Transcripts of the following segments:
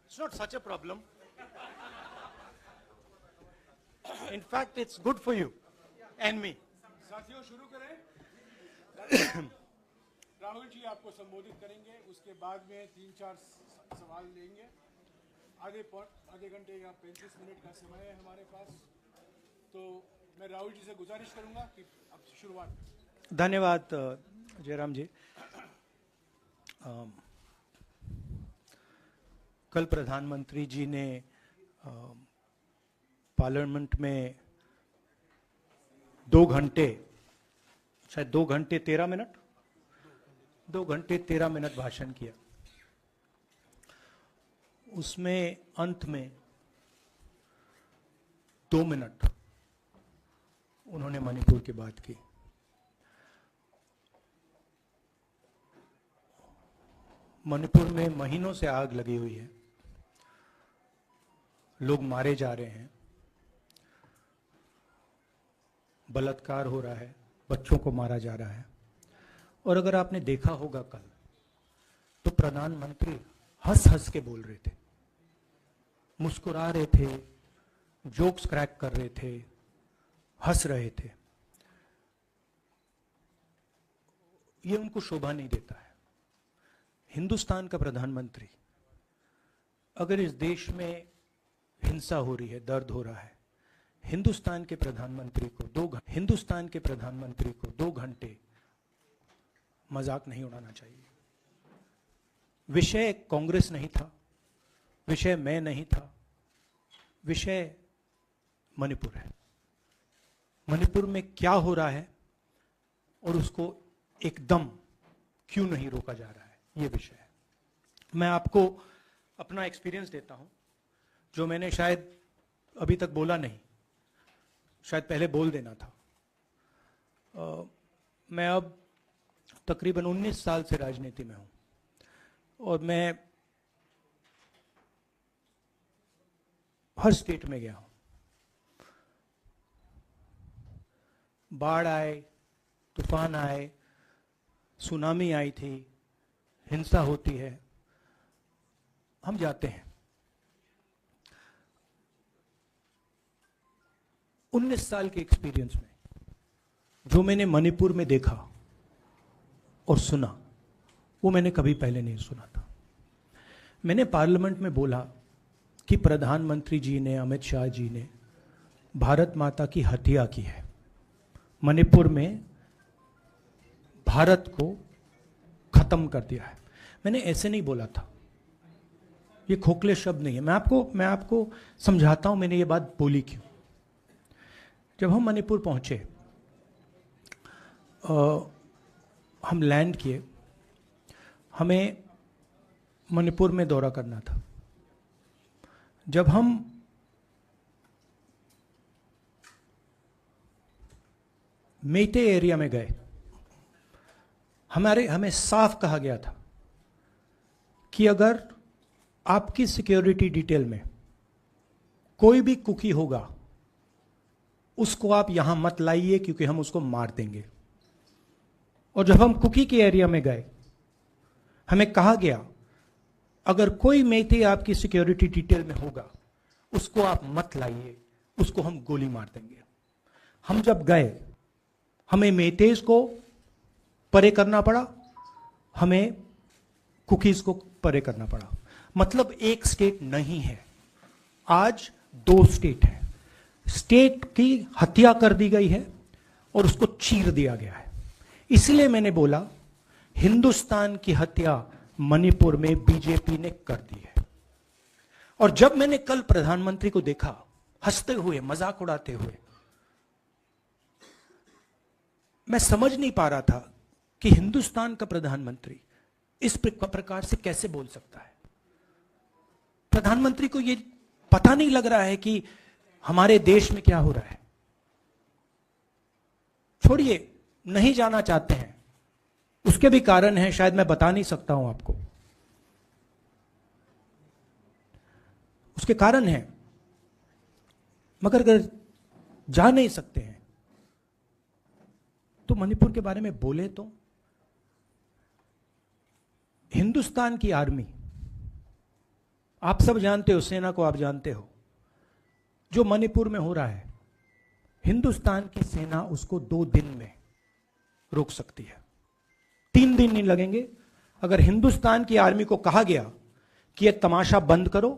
It's not such a problem. In fact, it's good for you and me. साथियों शुरू करें। राहुल जी आपको संबोधित करेंगे, उसके बाद में 3-4 सवाल लेंगे। आधे घंटे या 35 मिनट का समय है हमारे पास, तो मैं राहुल जी से गुजारिश करूंगा कि अब शुरुआत। धन्यवाद जयराम जी। कल प्रधानमंत्री जी ने पार्लियामेंट में 2 घंटे, शायद 2 घंटे 13 मिनट भाषण किया। उसमें अंत में 2 मिनट उन्होंने मणिपुर की बात की। मणिपुर में महीनों से आग लगी हुई है, लोग मारे जा रहे हैं, बलात्कार हो रहा है, बच्चों को मारा जा रहा है। और अगर आपने देखा होगा कल, तो प्रधानमंत्री हंस हंस के बोल रहे थे, मुस्कुरा रहे थे, जोक्स क्रैक कर रहे थे, हंस रहे थे। ये उनको शोभा नहीं देता है। हिंदुस्तान का प्रधानमंत्री, अगर इस देश में हिंसा हो रही है, दर्द हो रहा है, हिंदुस्तान के प्रधानमंत्री को 2 घंटे मजाक नहीं उड़ाना चाहिए। विषय कांग्रेस नहीं था, विषय मैं नहीं था, विषय मणिपुर है। मणिपुर में क्या हो रहा है और उसको एकदम क्यों नहीं रोका जा रहा है, ये विषय है। मैं आपको अपना एक्सपीरियंस देता हूं, जो मैंने शायद अभी तक बोला नहीं, शायद पहले बोल देना था। मैं अब तकरीबन 19 साल से राजनीति में हूं और मैं हर स्टेट में गया हूं। बाढ़ आए, तूफान आए, सुनामी आई थी, हिंसा होती है, हम जाते हैं। 19 साल के एक्सपीरियंस में जो मैंने मणिपुर में देखा और सुना, वो मैंने कभी पहले नहीं सुना था। मैंने पार्लियामेंट में बोला कि प्रधानमंत्री जी ने, अमित शाह जी ने भारत माता की हत्या की है, मणिपुर में भारत को खत्म कर दिया है। मैंने ऐसे नहीं बोला था, ये खोखले शब्द नहीं है। मैं आपको समझाता हूं मैंने ये बात बोली क्यों। जब हम मणिपुर पहुंचे, हम लैंड किए, हमें मणिपुर में दौरा करना था। जब हम मेटे एरिया में गए, हमें साफ कहा गया था कि अगर आपकी सिक्योरिटी डिटेल में कोई भी कुकी होगा, उसको आप यहां मत लाइए क्योंकि हम उसको मार देंगे। और जब हम कुकी के एरिया में गए, हमें कहा गया अगर कोई मेटे आपकी सिक्योरिटी डिटेल में होगा, उसको आप मत लाइए, उसको हम गोली मार देंगे। हम जब गए, हमें मेटेज को परे करना पड़ा, हमें कुकीज को परे करना पड़ा। मतलब एक स्टेट नहीं है, आज 2 स्टेट है। स्टेट की हत्या कर दी गई है और उसको चीर दिया गया है। इसलिए मैंने बोला हिंदुस्तान की हत्या मणिपुर में बीजेपी ने कर दी है। और जब मैंने कल प्रधानमंत्री को देखा हंसते हुए, मजाक उड़ाते हुए, मैं समझ नहीं पा रहा था कि हिंदुस्तान का प्रधानमंत्री इस प्रकार से कैसे बोल सकता है। प्रधानमंत्री को यह पता नहीं लग रहा है कि हमारे देश में क्या हो रहा है। छोड़िए, नहीं जाना चाहते हैं, उसके भी कारण हैं, शायद मैं बता नहीं सकता हूं आपको, उसके कारण हैं। मगर अगर जा नहीं सकते हैं, तो मणिपुर के बारे में बोले तो हिंदुस्तान की आर्मी, आप सब जानते हो, सेना को आप जानते हो, जो मणिपुर में हो रहा है, हिंदुस्तान की सेना उसको 2 दिन में रोक सकती है। 3 दिन नहीं लगेंगे। अगर हिंदुस्तान की आर्मी को कहा गया कि यह तमाशा बंद करो,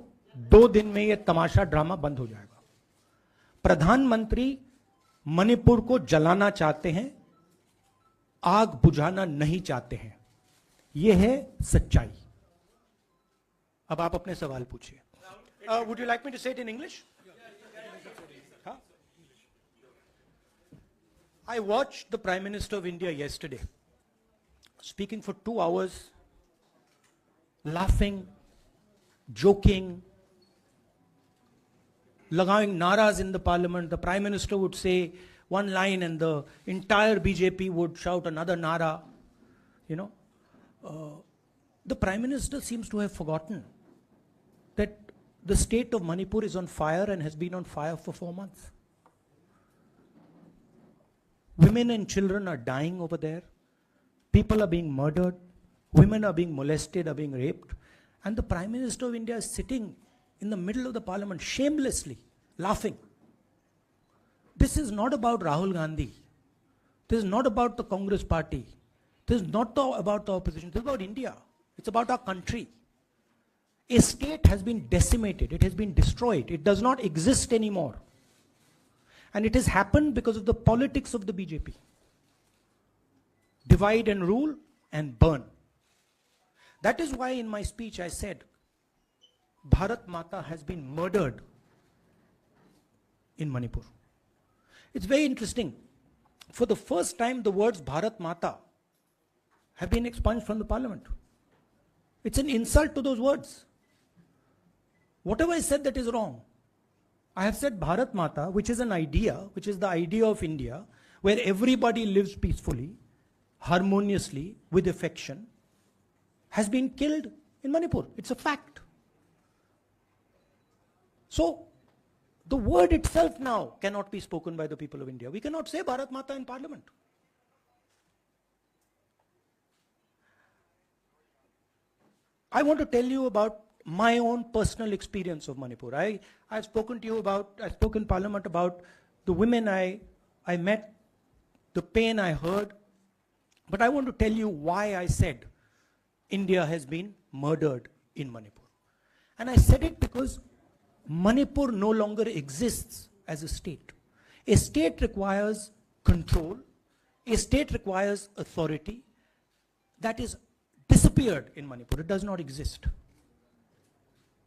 2 दिन में यह तमाशा ड्रामा बंद हो जाएगा। प्रधानमंत्री मणिपुर को जलाना चाहते हैं, आग बुझाना नहीं चाहते हैं। यह है सच्चाई। अब आप अपने सवाल पूछिए। Would you like me to say it in English? I watched the Prime Minister of India yesterday speaking for 2 hours, laughing, joking, लगाing naras in the parliament. The Prime Minister would say one line and the entire BJP would shout another nara. You know, the Prime Minister seems to have forgotten that the state of Manipur is on fire and has been on fire for 4 months. Women and children are dying over there. People are being murdered. Women are being molested, are being raped. And the Prime Minister of India is sitting in the middle of the parliament, shamelessly laughing. This is not about Rahul Gandhi. This is not about the Congress party. This is not about the opposition. This is about India. It's about our country. A state has been decimated. It has been destroyed. It does not exist anymore. And it has happened because of the politics of the BJP. Divide and rule and burn. That is why in my speech I said, Bharat Mata has been murdered in Manipur. It's very interesting. For the first time, the words Bharat Mata have been expunged from the parliament. It's an insult to those words. Whatever I said that is wrong. I have said Bharat Mata, which is an idea, which is the idea of India, where everybody lives peacefully, harmoniously, with affection, has been killed in Manipur. It's a fact. So, the word itself now cannot be spoken by the people of India. We cannot say Bharat Mata in parliament. I want to tell you about my own personal experience of Manipur. I've spoken to you about, I spoke in parliament about the women I met, the pain I heard, but I want to tell you why I said India has been murdered in Manipur. And I said it because Manipur no longer exists as a state. A state requires control. A state requires authority. That is disappeared in Manipur. It does not exist.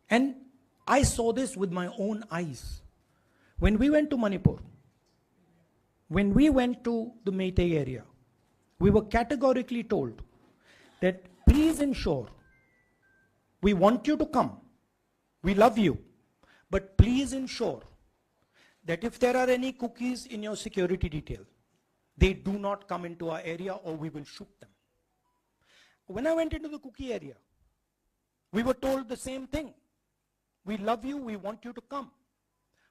And I saw this with my own eyes. When we went to Manipur, when we went to the Meitei area, we were categorically told that please ensure, we want you to come, we love you, but please ensure that if there are any cookies in your security detail, they do not come into our area or we will shoot them. When I went into the cookie area, we were told the same thing. We love you, we want you to come.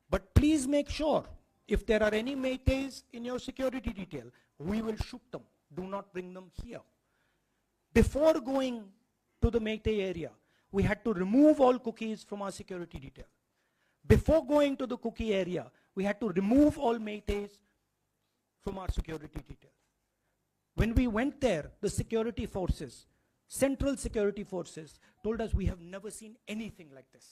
But please make sure, if there are any Meiteis in your security detail, we will shoot them. Do not bring them here. Before going to the Meitei area, we had to remove all cookies from our security detail. Before going to the cookie area, we had to remove all Meiteis from our security detail. When we went there, the security forces, central security forces, told us we have never seen anything like this.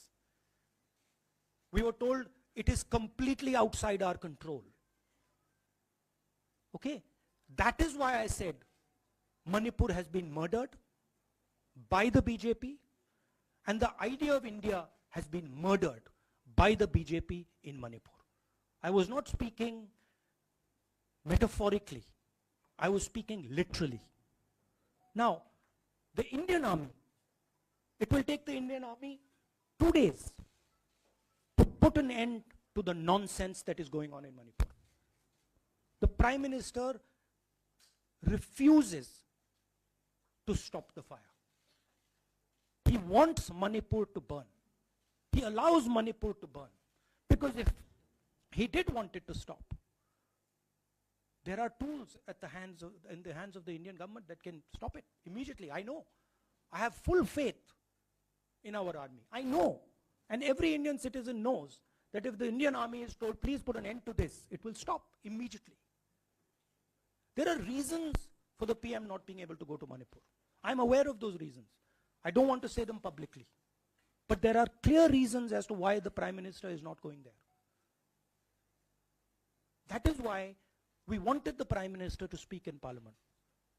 We were told it is completely outside our control. Okay? That is why I said Manipur has been murdered by the BJP and the idea of India has been murdered by the BJP in Manipur. I was not speaking metaphorically. I was speaking literally. Now, the Indian army, it will take the Indian army 2 days to put an end to the nonsense that is going on in Manipur. The Prime Minister refuses to stop the fire. He wants Manipur to burn. He allows Manipur to burn. Because he did want it to stop. There are tools in the hands of the Indian government that can stop it immediately. I know. I have full faith in our army. I know. And every Indian citizen knows that if the Indian army is told, please put an end to this, it will stop immediately. There are reasons for the PM not being able to go to Manipur. I'm aware of those reasons. I don't want to say them publicly. But there are clear reasons as to why the Prime Minister is not going there. That is why we wanted the Prime Minister to speak in Parliament.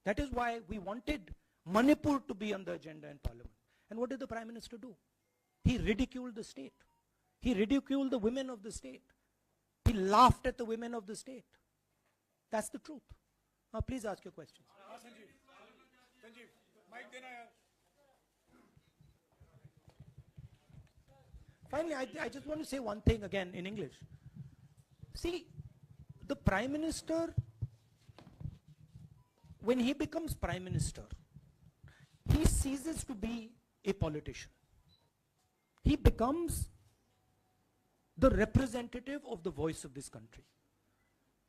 That is why we wanted Manipur to be on the agenda in Parliament. And what did the Prime Minister do? He ridiculed the state. He ridiculed the women of the state. He laughed at the women of the state. That's the truth. Now please ask your questions. Sanjeev, mic dena yaar. Finally, I just want to say one thing again in English. See, the Prime Minister, when he becomes Prime Minister, he ceases to be a politician. He becomes the representative of the voice of this country.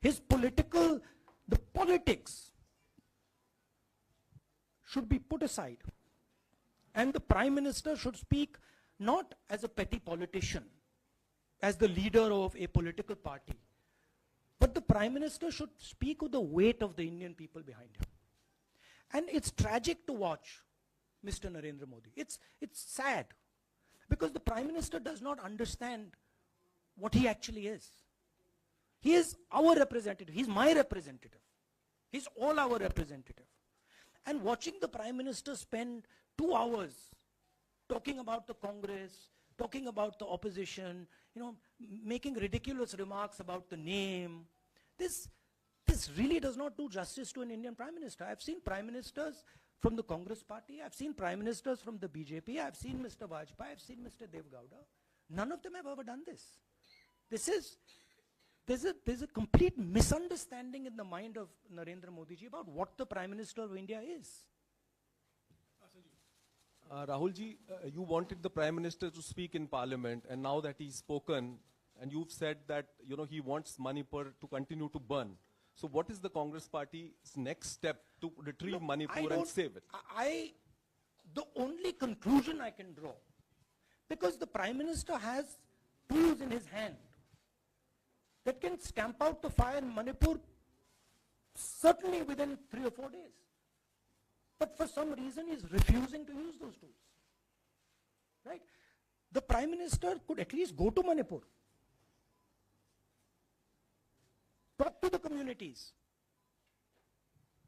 The politics should be put aside. And the Prime Minister should speak not as a petty politician, as the leader of a political party, but the Prime Minister should speak with the weight of the Indian people behind him. And it's tragic to watch Mr. Narendra Modi. It's sad, because the Prime Minister does not understand what he actually is. He is our representative. He's my representative. He's all our representative. And watching the Prime Minister spend 2 hours talking about the Congress, talking about the opposition, making ridiculous remarks about the name, this really does not do justice to an Indian Prime Minister. I've seen Prime Ministers from the Congress party, I've seen Prime Ministers from the BJP, I've seen Mr. Vajpayee, I've seen Mr. Dev Gowda. None of them have ever done this. There's a complete misunderstanding in the mind of Narendra Modi ji about what the Prime Minister of India is. Rahul ji, you wanted the Prime Minister to speak in Parliament, and now that he's spoken, and you've said that he wants Manipur to continue to burn. So what is the Congress Party's next step to retrieve Manipur and save it? The only conclusion I can draw, because the Prime Minister has tools in his hand that can stamp out the fire in Manipur certainly within 3 or 4 days. But for some reason he's refusing to use those tools. Right? The Prime Minister could at least go to Manipur, talk to the communities,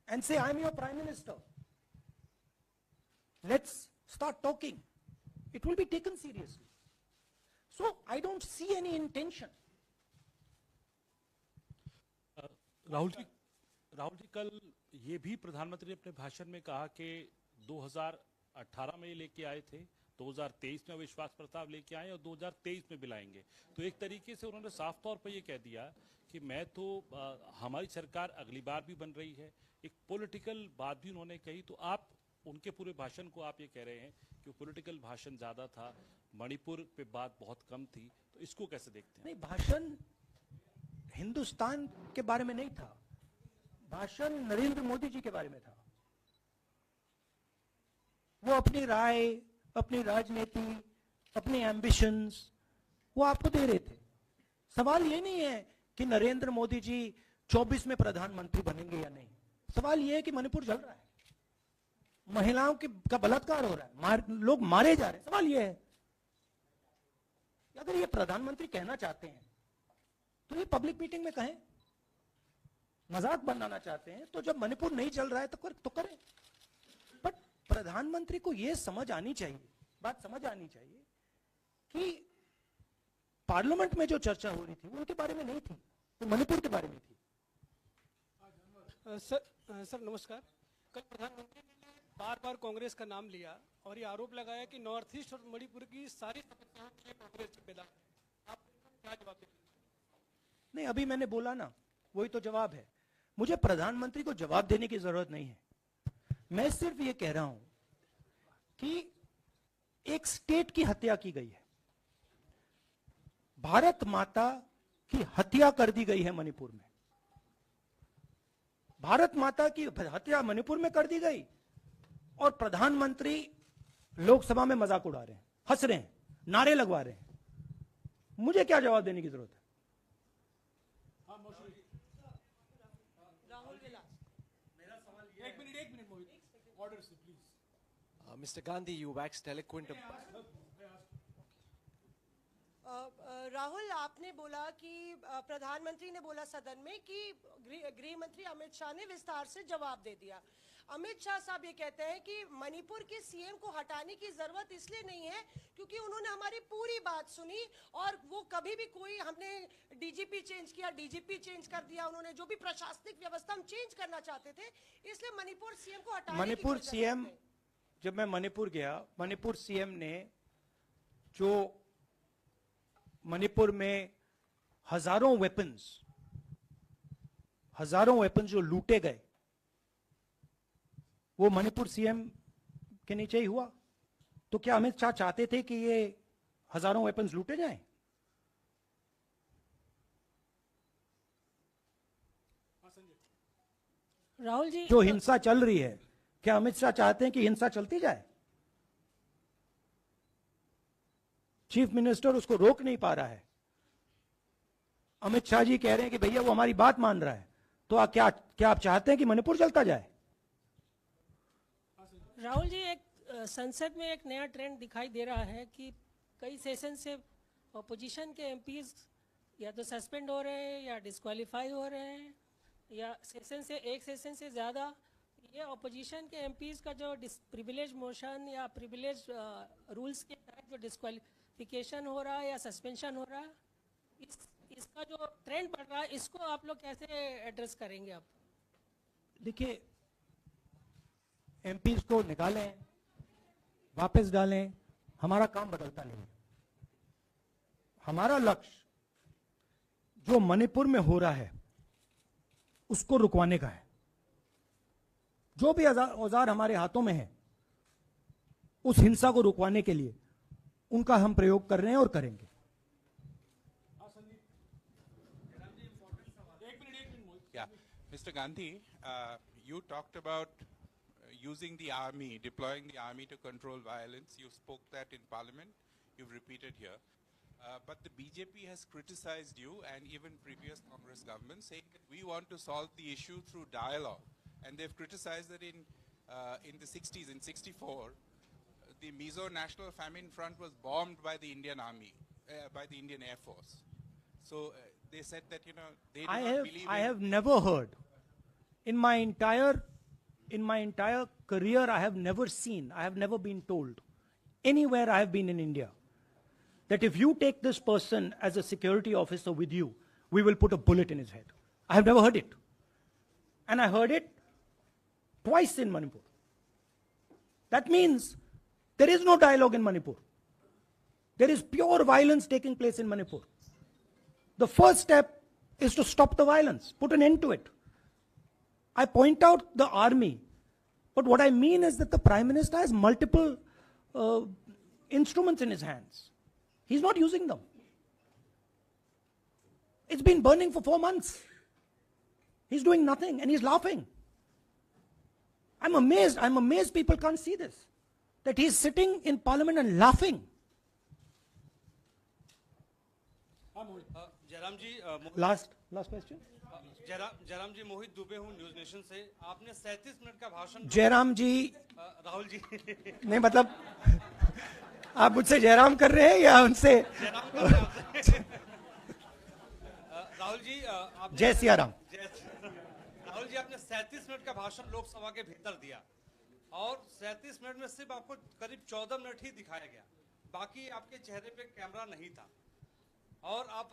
and say, I'm your Prime Minister. Let's start talking. It will be taken seriously. So I don't see any intention. Rahul ji कल ये भी प्रधानमंत्री ने अपने भाषण में कहा कि 2018 में लेके आए थे, 2023 में विश्वास प्रस्ताव लेके आए और 2023 में भी लाएंगे। तो एक तरीके से उन्होंने साफ तौर पर ये कह दिया कि मैं तो हमारी सरकार अगली बार भी बन रही है। एक पॉलिटिकल बात भी उन्होंने कही। तो आप उनके पूरे भाषण को आप ये कह रहे हैं कि पॉलिटिकल भाषण ज्यादा था, मणिपुर पे बात बहुत कम थी, तो इसको कैसे देखते हैं? नहीं, भाषण हिंदुस्तान के बारे में नहीं था, भाषण नरेंद्र मोदी जी के बारे में था। वो अपनी राय, अपनी राजनीति, अपने एम्बिशंस वो आपको दे रहे थे। सवाल ये नहीं है कि नरेंद्र मोदी जी 24 में प्रधानमंत्री बनेंगे या नहीं। सवाल ये है कि मणिपुर जल रहा है, महिलाओं का बलात्कार हो रहा है, लोग मारे जा रहे हैं। सवाल ये है, अगर ये प्रधानमंत्री कहना चाहते हैं तो ये पब्लिक मीटिंग में कहें। मजाक बनाना चाहते हैं तो जब मणिपुर नहीं चल रहा है तो करें। बट प्रधानमंत्री को यह समझ आनी चाहिए, बात समझ आनी चाहिए कि पार्लियामेंट में जो चर्चा हो रही थी वो उनके बारे में नहीं थी, वो मणिपुर के बारे में थी। सर नमस्कार। कल प्रधानमंत्री ने बार बार कांग्रेस का नाम लिया और ये आरोप लगाया कि नॉर्थ ईस्ट और मणिपुर की सारी समस्याओं के लिए कांग्रेस जिम्मेदार है। आप क्या जवाब देंगे? नहीं, अभी मैंने बोला ना, वही तो जवाब है। मुझे प्रधानमंत्री को जवाब देने की जरूरत नहीं है। मैं सिर्फ ये कह रहा हूं कि एक स्टेट की हत्या की गई है। भारत माता कि हत्या कर दी गई है मणिपुर में, भारत माता की हत्या मणिपुर में कर दी गई, और प्रधानमंत्री लोकसभा में मजाक उड़ा रहे हैं, हंस रहे हैं, नारे लगवा रहे हैं। मुझे क्या जवाब देने की जरूरत है? एक मिनट मोहित, ऑर्डर से please. Mr. Gandhi, you waxed eloquent. Rahul, आपने बोला कि प्रधानमंत्री ने बोला सदन में कि गृह मंत्री अमित शाह ने विस्तार से जवाब दे दिया। अमित शाह साहब ये कहते हैं कि मणिपुर के सीएम को हटाने की जरूरत इसलिए नहीं है क्योंकि उन्होंने हमारी पूरी बात सुनी, और वो कभी भी कोई हमने डीजीपी चेंज किया, डीजीपी चेंज कर दिया, उन्होंने जो भी प्रशासनिक व्यवस्था हम चेंज करना चाहते थे, इसलिए मणिपुर सीएम को हटाने मणिपुर की सीएम, जब मैं मणिपुर गया, मणिपुर सीएम ने जो मणिपुर में हजारों वेपन्स जो लूटे गए, वो मणिपुर सीएम के नीचे ही हुआ। तो क्या अमित शाह चाहते थे कि ये हजारों वेपन्स लूटे जाएं? राहुल जी, जो हिंसा चल रही है, क्या अमित शाह चाहते हैं कि हिंसा चलती जाए? चीफ मिनिस्टर उसको रोक नहीं पा रहा है। अमित शाह जी कह रहे हैं कि भैया वो हमारी बात मान रहा है, तो क्या आप चाहते हैं कि मणिपुर चलता जाए? राहुल जी, एक संसद में एक नया ट्रेंड दिखाई दे रहा है कि कई सेशन से अपोजिशन के एमपीज या तो सस्पेंड हो रहे हैं या डिस्क्वालीफाई हो रहे हैं, या एक सेशन से ज़्यादा ये अपोजिशन के एमपीज का जो प्रिविलेज मोशन या प्रिविलेज रूल्स के तहत जो डिस्क्वालिफिकेशन हो रहा है या सस्पेंशन हो रहा है, इसका जो ट्रेंड बढ़ रहा है, इसको आप लोग कैसे एड्रेस करेंगे? आप देखिए, एमपीज को निकालें, वापस डालें, हमारा काम बदलता नहीं है। हमारा लक्ष्य जो मणिपुर में हो रहा है उसको रुकवाने का है। जो भी औजार हमारे हाथों में है, उस हिंसा को रुकवाने के लिए उनका हम प्रयोग कर रहे हैं और करेंगे। Yeah, Mr. Gandhi, you talked about using the army, deploying the army to control violence. You spoke that in Parliament. You've repeated here. But the BJP has criticized you and even previous Congress governments, saying that we want to solve the issue through dialogue. And they've criticized that in the 60s, in 64, the Mizo National Famine Front was bombed by the Indian Army, by the Indian Air Force. So they said that, you know, they do not believe I have never heard in my entire career, I have never been told anywhere I have been in India that if you take this person as a security officer with you, we will put a bullet in his head. I have never heard it. And I heard it twice in Manipur. That means there is no dialogue in Manipur. There is pure violence taking place in Manipur. The first step is to stop the violence, put an end to it. I point out the army, but what I mean is that the Prime Minister has multiple instruments in his hands. He's not using them. It's been burning for 4 months. He's doing nothing and he's laughing. I'm amazed people can't see this. That he's sitting in Parliament and laughing. Jairam ji, Last question. Jairam जी, मोहित दुबे हूँ news nation से। आपने 37 minute का भाषण। जयराम जी, राहुल जी नहीं, मतलब आप मुझसे जयराम कर रहे हैं या उनसे? राहुल जी, जय सिया राम। राहुल जी, आपने 37 मिनट का भाषण लोकसभा के भीतर दिया और 37 मिनट में सिर्फ आपको करीब 14 मिनट ही दिखाया गया, बाकी आपके चेहरे पे कैमरा नहीं था। और आप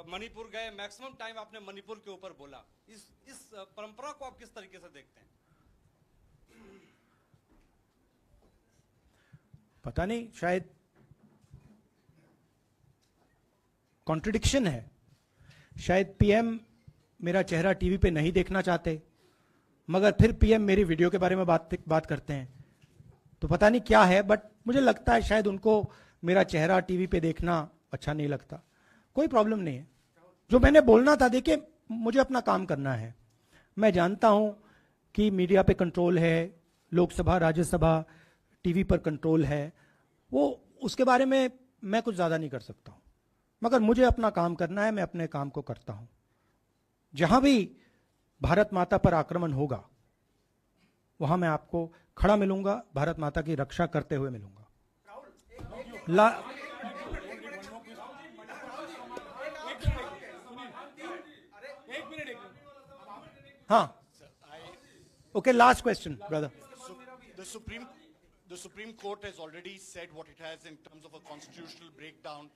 मणिपुर गए, मैक्सिमम टाइम आपने मणिपुर के ऊपर बोला। इस परंपरा को आप किस तरीके से देखते हैं? पता नहीं, शायद कॉन्ट्रडिक्शन है। शायद पीएम मेरा चेहरा टीवी पे नहीं देखना चाहते, मगर फिर पीएम मेरी वीडियो के बारे में बात करते हैं। तो पता नहीं क्या है, बट मुझे लगता है शायद उनको मेरा चेहरा टीवी पे देखना अच्छा नहीं लगता। कोई प्रॉब्लम नहीं है। जो मैंने बोलना था, देखिए मुझे अपना काम करना है। मैं जानता हूं कि मीडिया पे कंट्रोल है, लोकसभा राज्यसभा टीवी पर कंट्रोल है, वो उसके बारे में मैं कुछ ज्यादा नहीं कर सकता हूं, मगर मुझे अपना काम करना है, मैं अपने काम को करता हूं। जहां भी भारत माता पर आक्रमण होगा वहां मैं आपको खड़ा मिलूंगा, भारत माता की रक्षा करते हुए मिलूंगा। हाँ, okay, last question, brother. The Supreme Court has already said what it has in terms of a constitutional breakdown,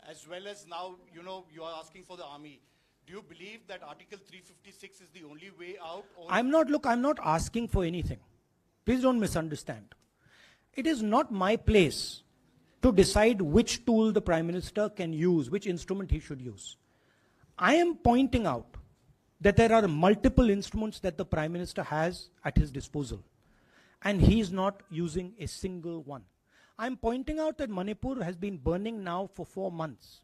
as well as now, you are asking for the army. Do you believe that Article 356 is the only way out? Or I'm not asking for anything. Please don't misunderstand. It is not my place to decide which tool the Prime Minister can use, which instrument he should use. I am pointing out that there are multiple instruments that the Prime Minister has at his disposal, and he is not using a single one. I'm pointing out that Manipur has been burning now for 4 months,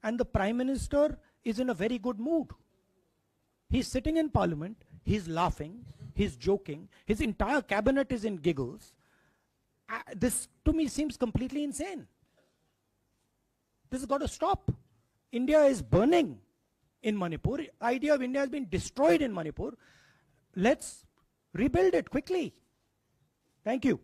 and the Prime Minister is in a very good mood. He's sitting in Parliament, he's laughing, he's joking, his entire cabinet is in giggles. This to me seems completely insane. This has got to stop. India is burning in Manipur. The idea of India has been destroyed in Manipur. Let's rebuild it quickly. Thank you.